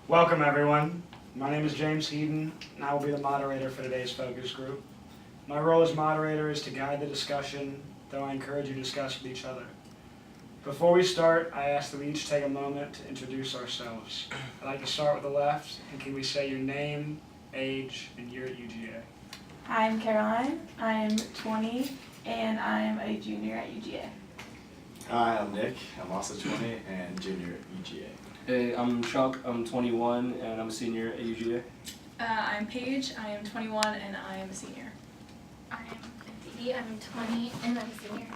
Welcome everyone. My name is James Heaton and I will be the moderator for today's focus group. My role as moderator is to guide the discussion, though I encourage you to discuss with each other. Before we start, I ask that we each take a moment to introduce ourselves. I'd like to start with the left, and can we say your name, age, and year at UGA? Hi, I'm Caroline. I'm 20 and I'm a junior at UGA. Hi, I'm Nick. I'm also 20 and junior at UGA. Hey, I'm Chuck. I'm 21 and I'm a senior at UGA. I'm Paige. I am 21 and I am a senior. I'm Dee. I'm 20 and I'm a senior.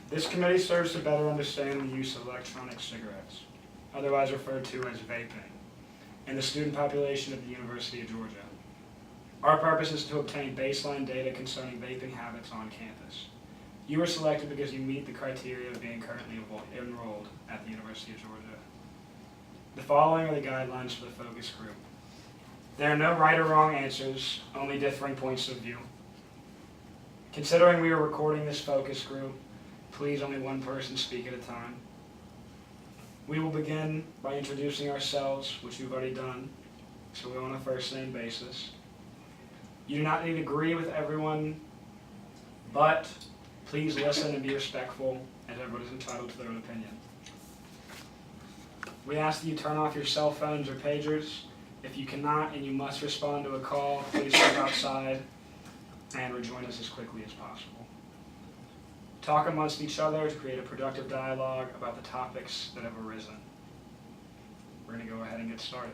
This committee serves to better understand the use of electronic cigarettes, otherwise referred to as vaping, in the student population of the University of Georgia. Our purpose is to obtain baseline data concerning vaping habits on campus. You were selected because you meet the criteria of being currently enrolled at the University of Georgia. The following are the guidelines for the focus group. There are no right or wrong answers, only differing points of view. Considering we are recording this focus group, please only one person speak at a time. We will begin by introducing ourselves, which we've already done, so we're on a first name basis. You do not need to agree with everyone, but please listen and be respectful, as everyone is entitled to their own opinion. We ask that you turn off your cell phones or pagers. If you cannot and you must respond to a call, please step outside and rejoin us as quickly as possible. Talk amongst each other to create a productive dialogue about the topics that have arisen. We're going to go ahead and get started.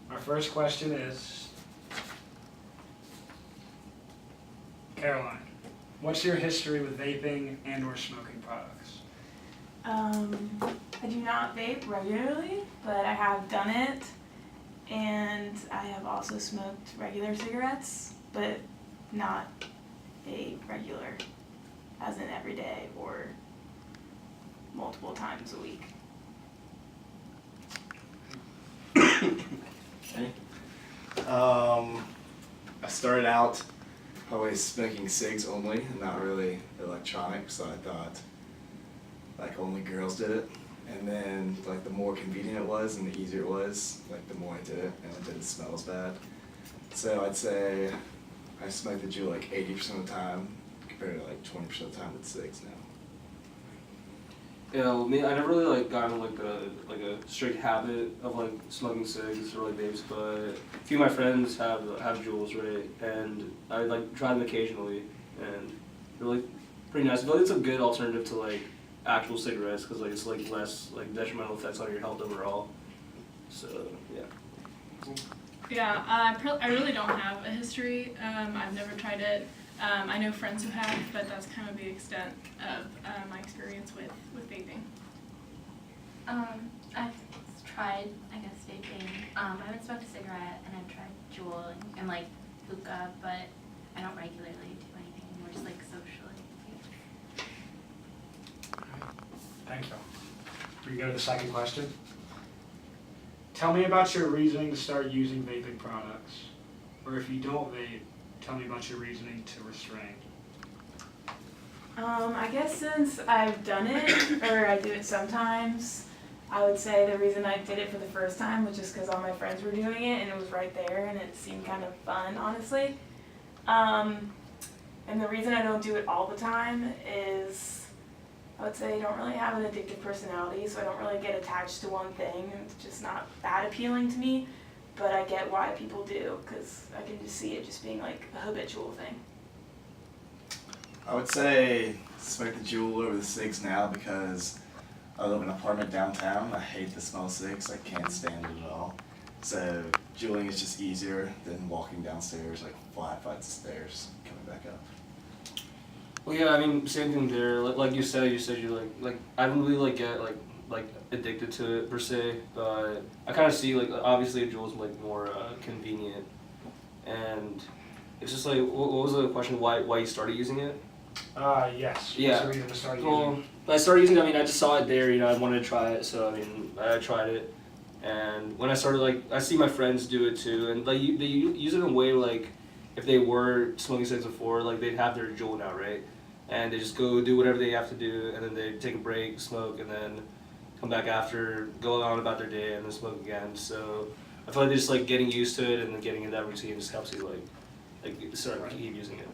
Our first question is, Caroline, what's your history with vaping and or smoking products? I do not vape regularly, but I have done it, and I have also smoked regular cigarettes, but not a regular, as in every day or multiple times a week. Okay. I started out always smoking cigs only, and not really electronic, so I thought like only girls did it. And then like the more convenient it was and the easier it was, like the more I did it, and it didn't smell as bad. So I'd say I smoke the Juul like 80% of the time compared to like 20% of the time with cigs now. Yeah, well, me, I never really got into a strict habit of like smoking cigs or like vapes, but a few of my friends have Juuls, right? And I like try them occasionally, and they're like pretty nice. I feel like it's a good alternative to like actual cigarettes because like it's like less like detrimental effects on your health overall. So yeah. Yeah, I really don't have a history. I've never tried it. I know friends who have, but that's kind of the extent of my experience with vaping. I've tried, I guess, vaping. I haven't smoked a cigarette, and I've tried Juul and like hookah, but I don't regularly do anything anymore, just like socially. Thank you. We go to the second question. Tell me about your reasoning to start using vaping products. Or if you don't vape, tell me about your reasoning to restrain. I guess since I've done it, or I do it sometimes, I would say the reason I did it for the first time was just because all my friends were doing it and it was right there and it seemed kind of fun, honestly. And the reason I don't do it all the time is, I would say I don't really have an addictive personality, so I don't really get attached to one thing, and it's just not that appealing to me, but I get why people do, because I can just see it just being like a habitual thing. I would say smoke the Juul over the cigs now because I live in an apartment downtown. I hate the smell of cigs. I can't stand it at all. So juuling is just easier than walking downstairs like 5 flights of stairs coming back up. Well, yeah, I mean, same thing there. Like you said you like I don't really get like addicted to it per se, but I kind of see like obviously a Juul's like more convenient, and it's just like what was the question? Why you started using it? Yes. Yeah. What's the reason to start using Well, I started using it. I mean, I just saw it there. You know, I wanted to try it, so I mean, I tried it, and when I started, like, I see my friends do it too, and like they use it in a way like if they were smoking cigs before, like they'd have their Juul now, right? And they just go do whatever they have to do, and then they take a break, smoke, and then come back after, go on about their day, and then smoke again. So I feel like just like getting used to it and then getting in that routine just helps you like start to keep using it.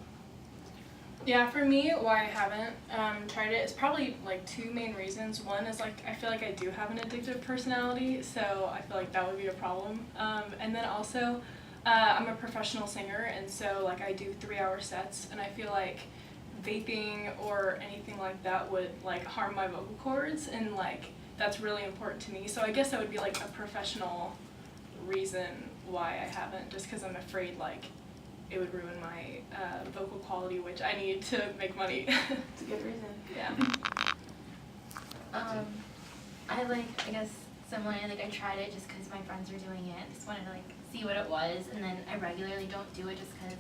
Yeah, for me, why I haven't tried it is probably like two main reasons. One is like I feel like I do have an addictive personality, so I feel like that would be a problem. And then also, I'm a professional singer, and so like I do 3-hour sets, and I feel like vaping or anything like that would like harm my vocal cords, and like that's really important to me. So I guess that would be like a professional reason why I haven't, just because I'm afraid like it would ruin my vocal quality, which I need to make money. It's a good reason. Yeah. I guess similarly, like I tried it just because my friends were doing it. I just wanted to like see what it was, and then I regularly don't do it just because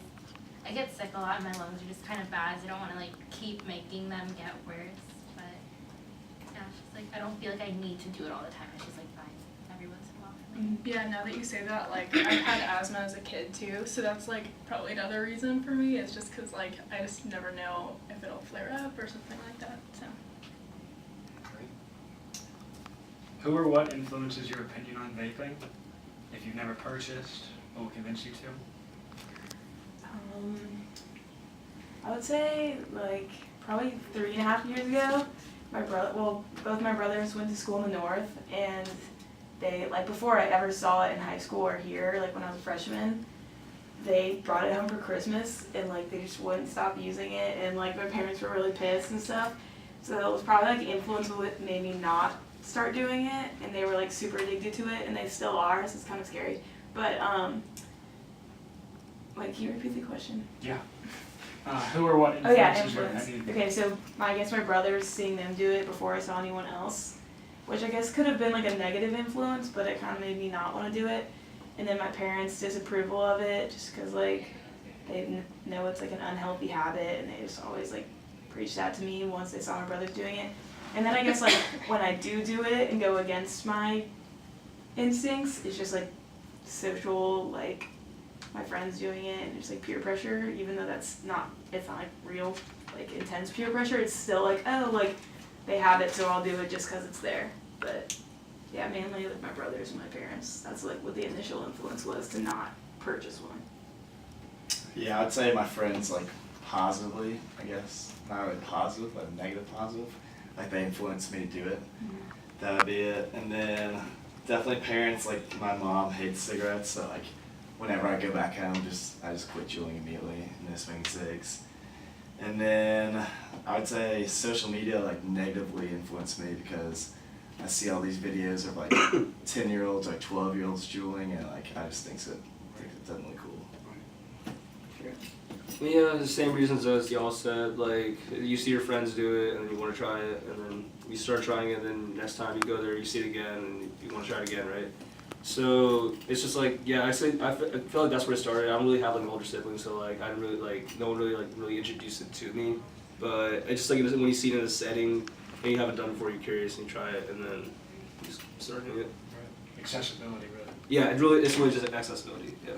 I get sick a lot and my lungs are just kind of bad, so I don't want to like keep making them get worse. But yeah, it's just like I don't feel like I need to do it all the time. It's just like fine every once in a while. Yeah, now that you say that, like I had asthma as a kid too, so that's like probably another reason for me. It's just because like I just never know if it'll flare up or something like that. So. Who or what influences your opinion on vaping? If you've never purchased, what will convince you to? I would say like probably 3.5 years ago, both my brothers went to school in the north, and they, like before I ever saw it in high school or here, like when I was a freshman, they brought it home for Christmas, and like they just wouldn't stop using it, and like my parents were really pissed and stuff. So it was probably like the influence of what made me not start doing it, and they were like super addicted to it, and they still are, so it's kind of scary. But like, can you repeat the question? Yeah. Who or what Oh yeah, influences your influence. opinion? Okay, so I guess my brothers, seeing them do it before I saw anyone else, which I guess could have been like a negative influence, but it kind of made me not want to do it. And then my parents' disapproval of it, just because like they know it's like an unhealthy habit, and they just always like preached that to me once they saw my brothers doing it. And then I guess like when I do it and go against my instincts, it's just like social, like my friends doing it, and just like peer pressure, even though it's not like real like intense peer pressure, it's still like, oh, like they have it, so I'll do it just because it's there. But yeah, mainly like my brothers and my parents, that's like what the initial influence was to not purchase one. Yeah, I'd say my friends, like, positively, I guess. Not really positive, but negative positive. Like, they influenced me to do it. That would be it. And then definitely parents, like, my mom hates cigarettes, so, like, whenever I go back home, I just quit juuling immediately and then smoking cigs. And then I would say social media, like, negatively influenced me because I see all these videos of, like, 10-year-olds, like, 12-year-olds juuling, and, like, I just think it's definitely cool. Yeah, the same reasons as y'all said. Like, you see your friends do it, and then you want to try it, and then you start trying it, and then next time you go there, you see it again, and you want to try it again, right? So it's just like, yeah, I feel like that's where it started. I don't really have like an older sibling, so like I didn't really like, no one really introduced it to me. But it's just like when you see it in a setting and you haven't done it before, you're curious and you try it, and then you just start doing it. Right. Accessibility, really. Yeah, it's really just accessibility. Yeah.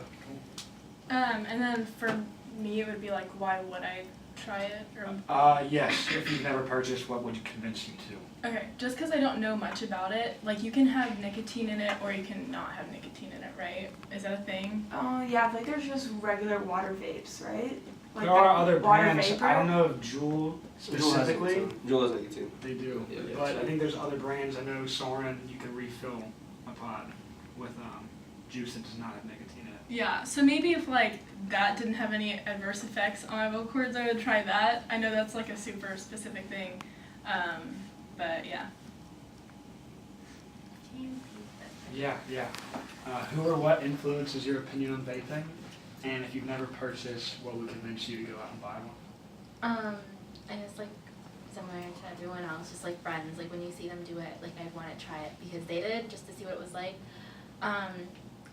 And then for me, it would be like, why would I try it? Or Yes. If you've never purchased, what would convince you to? okay, just because I don't know much about it, like you can have nicotine in it or you can not have nicotine in it, right? Is that a thing? Oh yeah, I think there's just regular water vapes, right? Like There are other water brands. vapor? I don't know if Juul specifically. Juul has nicotine. They do, Yeah, yeah, but so- I think there's other brands. I know Soren, you can refill a pod with juice that does not have nicotine in it. Yeah, so maybe if like that didn't have any adverse effects on my vocal cords, I would try that. I know that's like a super specific thing, but yeah. Can you repeat that? Yeah. Who or what influences your opinion on vaping? And if you've never purchased, what would convince you to go out and buy one? I guess like similar to everyone else, just like friends, like when you see them do it, like I want to try it because they did, just to see what it was like.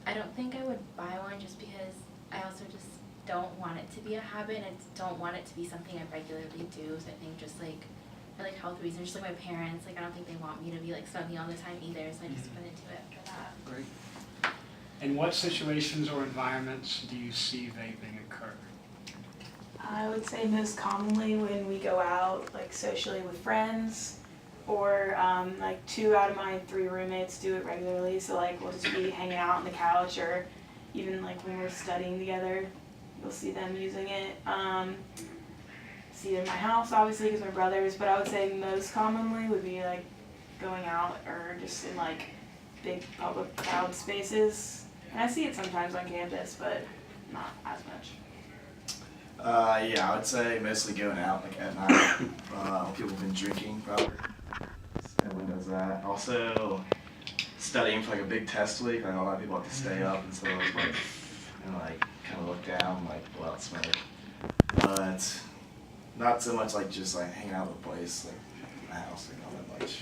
I don't think I would buy one just because I also just don't want it to be a habit, and I don't want it to be something I regularly do. So I think just like for like health reasons, just like my parents, like I don't think they want me to be like smoking all the time either. So I just went into it for that. Great. In what situations or environments do you see vaping occur? I would say most commonly when we go out, like socially with friends, or like 2 out of my 3 roommates do it regularly. So like we'll just be hanging out on the couch, or even like when we're studying together, you'll see them using it. See it in my house, obviously, because we're brothers. But I would say most commonly would be like going out or just in like big public crowd spaces. And I see it sometimes on campus, but not as much. Yeah, I would say mostly going out like at night. People have been drinking probably. Everyone does that. Also, studying for like a big test week. Like a lot of people have to stay up and so like and like kind of look down, like blow out smoke. But not so much like just like hanging out at the place, like in the house, like not that much.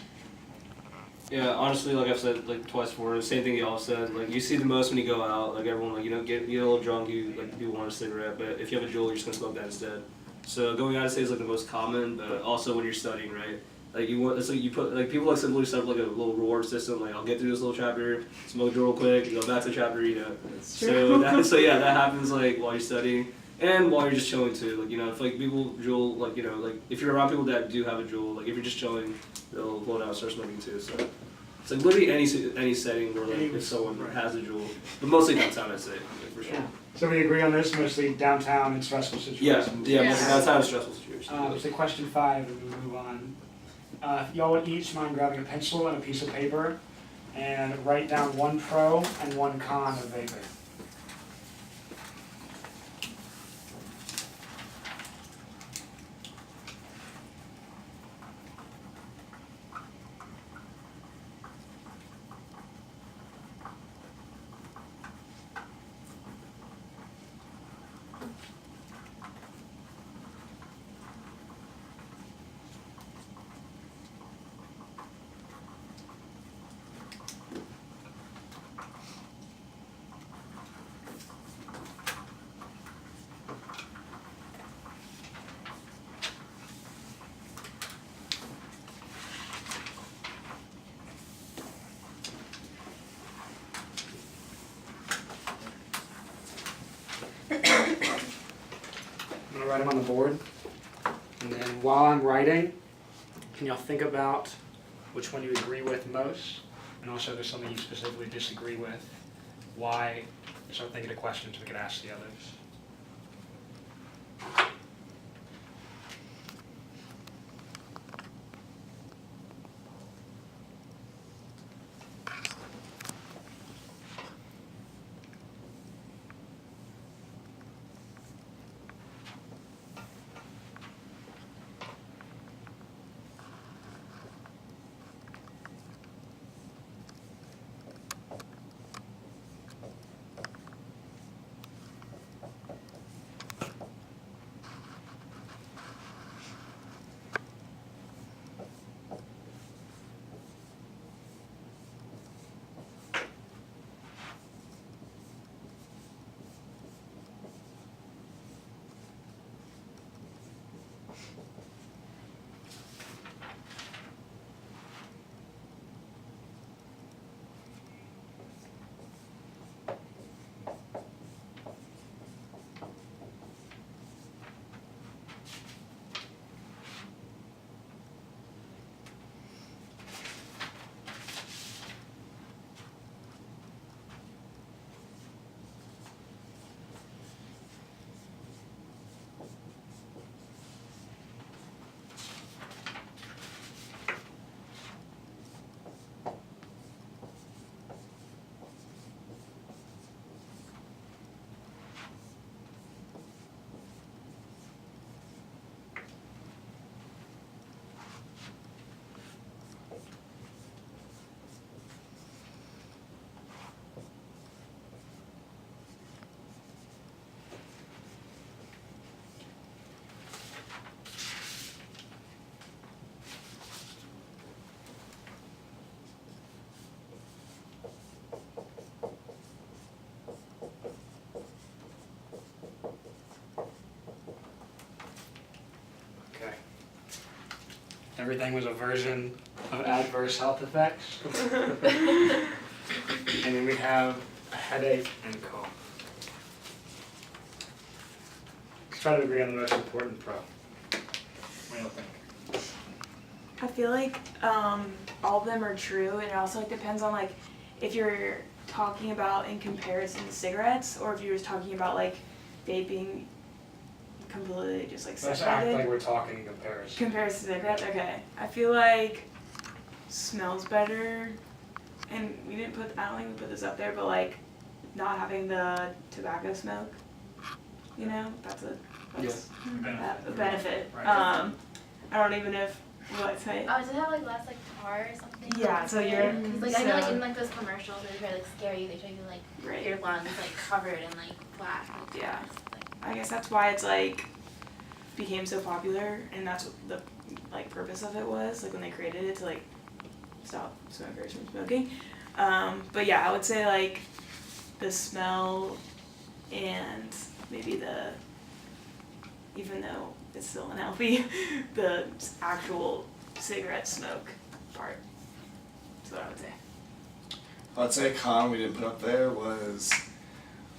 Yeah, honestly, like I've said like twice before, the same thing y'all said. Like you see the most when you go out. Like everyone, like get a little drunk. You like people want a cigarette, but if you have a Juul, you're just gonna smoke that instead. So going out, I'd say is like the most common, but also when you're studying, right? Like you want, it's like you put like people like simply set up like a little reward system. Like I'll get through this little chapter, smoke a Juul real quick, go back to the chapter, you know. So yeah, that happens like while you're studying. And while you're just chilling too, like if like people Juul, like like if you're around people that do have a Juul, like if you're just chilling, they'll pull it out and start smoking too. So it's like literally any setting where like if someone has a Juul, but mostly downtown, I'd say, like, for sure. Yeah. So we agree on this, mostly downtown and stressful Yeah, situations. yeah, Yeah. mostly downtown is stressful situation. So question 5, and we move on. If y'all would each mind grabbing a pencil and a piece of paper and write down 1 pro and 1 con of vaping. I'm gonna write them on the board, and then while I'm writing, can y'all think about which one you agree with most, and also if there's something you specifically disagree with, why? Start thinking of questions we could ask the others. Okay. Everything was a version of adverse health effects. And then we have a headache and cough. Let's try to agree on the most important pro. What do you think? I feel like all of them are true, and it also like depends on like if you're talking about in comparison to cigarettes, or if you're just talking about like vaping completely just like Let's act separated. like we're talking in comparison. Comparison to cigarettes, okay. I feel like smells better, and we didn't put, I don't think we put this up there, but like not having the tobacco smoke, you know, that's a benefit. Right. I don't even know if, what, say, Oh, does it have like less like tar or something? Yeah, so you're- Cause like I know like so- in like those commercials where they try to like scare you, they show you like Right. your lungs like covered in like black. Like, Yeah. like, I guess that's why it's like became so popular, and that's what the like purpose of it was, like when they created it to like stop smokers from smoking. But yeah, I would say like the smell and maybe the, even though it's still unhealthy, the actual cigarette smoke part. That's what I would say. I'd say a con we didn't put up there was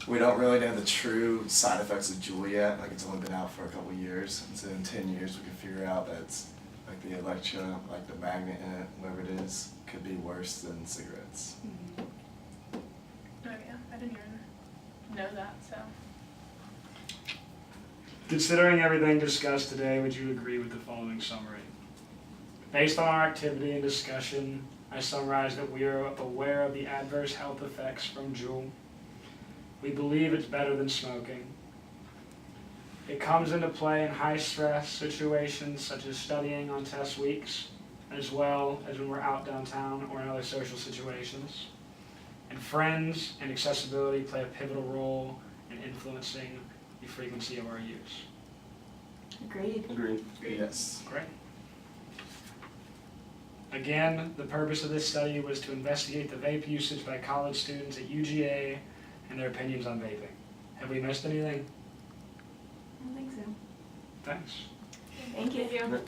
we don't really know the true side effects of Juul yet. Like it's only been out for a couple of years. And so in 10 years we can figure out that it's like the electro, like the magnet in it, whatever it is, could be worse than cigarettes. Oh yeah, I didn't even know that, so. Considering everything discussed today, would you agree with the following summary? Based on our activity and discussion, I summarize that we are aware of the adverse health effects from Juul. We believe it's better than smoking. It comes into play in high-stress situations such as studying on test weeks, as well as when we're out downtown or in other social situations. And friends and accessibility play a pivotal role in influencing the frequency of our use. Agreed. Agreed. Yes. Great. Again, the purpose of this study was to investigate the vape usage by college students at UGA and their opinions on vaping. Have we missed anything? I don't think so. Thanks. Thank you.